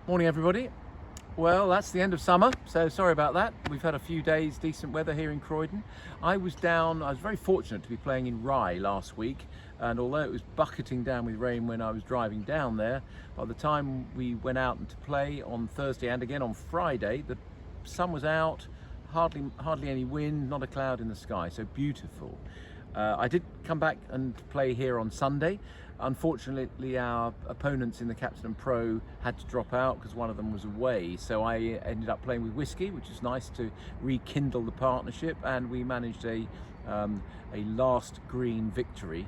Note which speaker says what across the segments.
Speaker 1: Morning everybody. Well, that's the end of summer, so sorry about that. We've had a few days decent weather here in Croydon. I was very fortunate to be playing in Rye last week, and although it was bucketing down with rain when I was driving down there, by the time we went out and to play on Thursday and again on Friday, the sun was out, hardly any wind, not a cloud in the sky, so beautiful. I did come back and play here on Sunday. Unfortunately, our opponents in the Captain and Pro had to drop out because one of them was away, so I ended up playing with Whiskey, which is nice to rekindle the partnership, and we managed a last green victory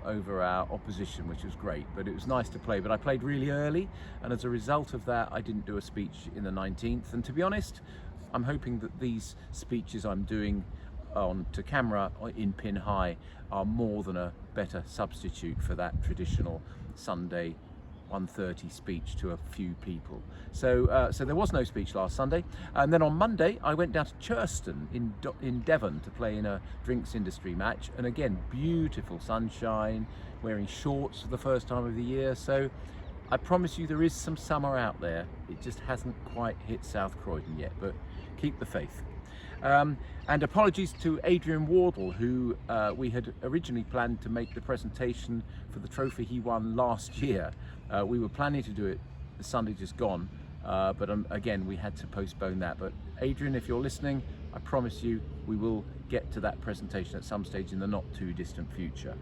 Speaker 1: over our opposition, which was great. But it was nice to play, but I played really early, and as a result of that I didn't do a speech in the 19th, and to be honest, I'm hoping that these speeches I'm doing to camera in Pin High are more than a better substitute for that traditional Sunday 1:30 speech to a few people. So there was no speech last Sunday, and then on Monday I went down to Churston in Devon to play in a drinks industry match, and again beautiful sunshine, wearing shorts for the first time of the year. So I promise you there is some summer out there. It just hasn't quite hit South Croydon yet, but keep the faith. And apologies to Adrian Wardle, who we had originally planned to make the presentation for the trophy he won last year. We were planning to do it the Sunday just gone, but again we had to postpone that. But Adrian, if you're listening, I promise you we will get to that presentation at some stage in the not too distant future.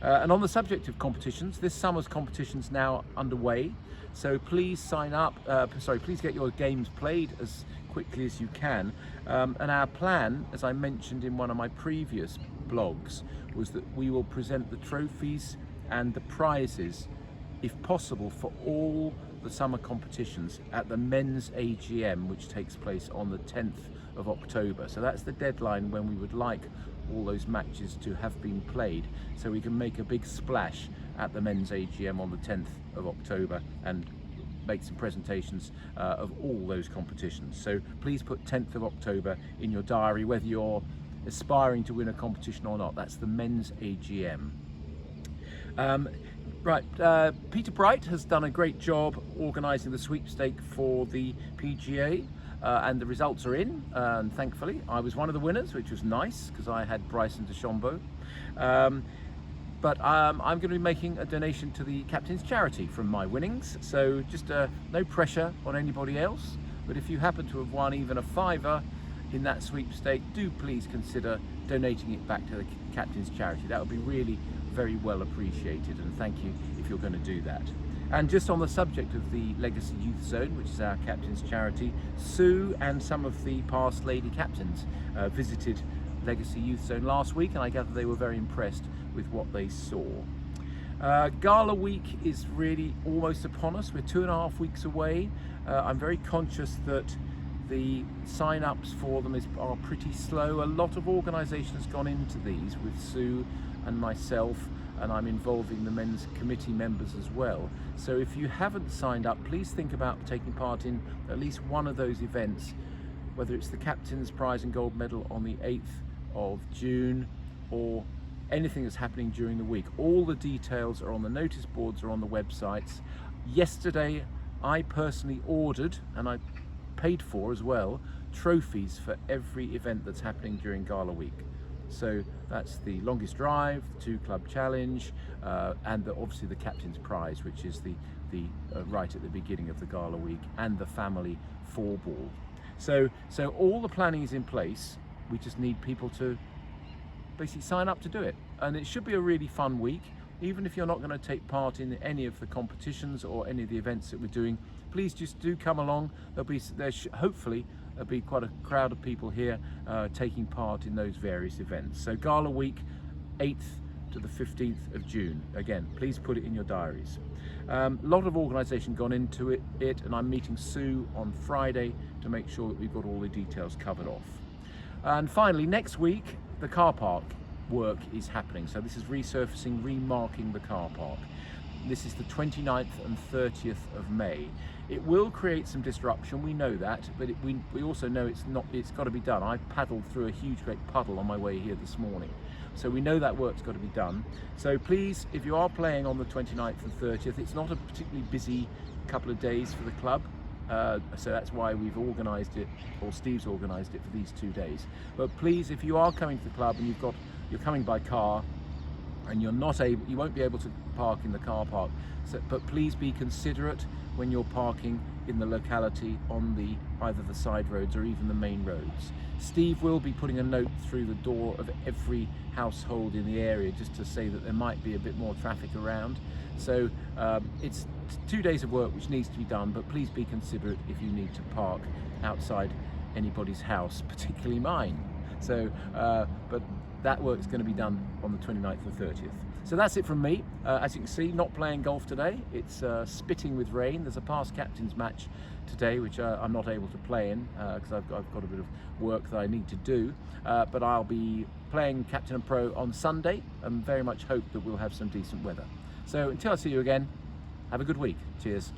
Speaker 1: And on the subject of competitions, this summer's competition's now underway, so please sign up, please get your games played as quickly as you can. And our plan, as I mentioned in one of my previous blogs, was that we will present the trophies and the prizes, if possible, for all the summer competitions at the men's AGM, which takes place on the 10th of October. So that's the deadline when we would like all those matches to have been played, so we can make a big splash at the men's AGM on the 10th of October and make some presentations of all those competitions. So please put 10th of October in your diary, whether you're aspiring to win a competition or not. That's the men's AGM. Peter Bright has done a great job organising the sweepstake for the PGA, and the results are in, and thankfully I was one of the winners, which was nice because I had Bryson DeChambeau. But I'm going to be making a donation to the Captain's Charity from my winnings, so just no pressure on anybody else, but if you happen to have won even a £5 in that sweepstake, do please consider donating it back to the Captain's Charity. That would be really very well appreciated, and thank you if you're going to do that. And just on the subject of the Legacy Youth Zone, which is our Captain's Charity, Sue and some of the past lady captains visited Legacy Youth Zone last week, and I gather they were very impressed with what they saw. Gala week is really almost upon us. We're 2.5 weeks away. I'm very conscious that the sign-ups for them are pretty slow. A lot of organisation has gone into these with Sue and myself, and I'm involving the men's committee members as well. So if you haven't signed up, please think about taking part in at least one of those events, whether it's the Captain's Prize and Gold Medal on the 8th of June or anything that's happening during the week. All the details are on the notice boards or on the websites. Yesterday I personally ordered, and I paid for as well, trophies for every event that's happening during Gala week. So that's the longest drive, the 2-club challenge, and obviously the Captain's Prize, which is the right at the beginning of the Gala week, and the family 4-ball. So all the planning is in place. We just need people to basically sign up to do it, and it should be a really fun week. Even if you're not going to take part in any of the competitions or any of the events that we're doing, please just do come along. Hopefully there'll be quite a crowd of people here taking part in those various events. So Gala week, 8th to the 15th of June. Again, please put it in your diaries. A lot of organisation gone into it, and I'm meeting Sue on Friday to make sure that we've got all the details covered off. And finally, next week, the car park work is happening. So this is resurfacing, remarking the car park. This is the 29th and 30th of May. It will create some disruption, we know that, but we also know it's got to be done. I paddled through a huge great puddle on my way here this morning. So we know that work's got to be done. So please, if you are playing on the 29th and 30th, it's not a particularly busy couple of days for the club. So that's why we've organised it, or Steve's organised it for these 2 days. But please, if you are coming to the club and you're coming by car and you won't be able to park in the car park. But please be considerate when you're parking in the locality on either the side roads or even the main roads. Steve will be putting a note through the door of every household in the area just to say that there might be a bit more traffic around. So it's 2 days of work which needs to be done, but please be considerate if you need to park outside anybody's house, particularly mine. So, but that work's going to be done on the 29th and 30th. So that's it from me. As you can see, not playing golf today. It's spitting with rain. There's a past captain's match today, which I'm not able to play in because I've got a bit of work that I need to do. But I'll be playing Captain and Pro on Sunday and very much hope that we'll have some decent weather. So until I see you again, have a good week. Cheers.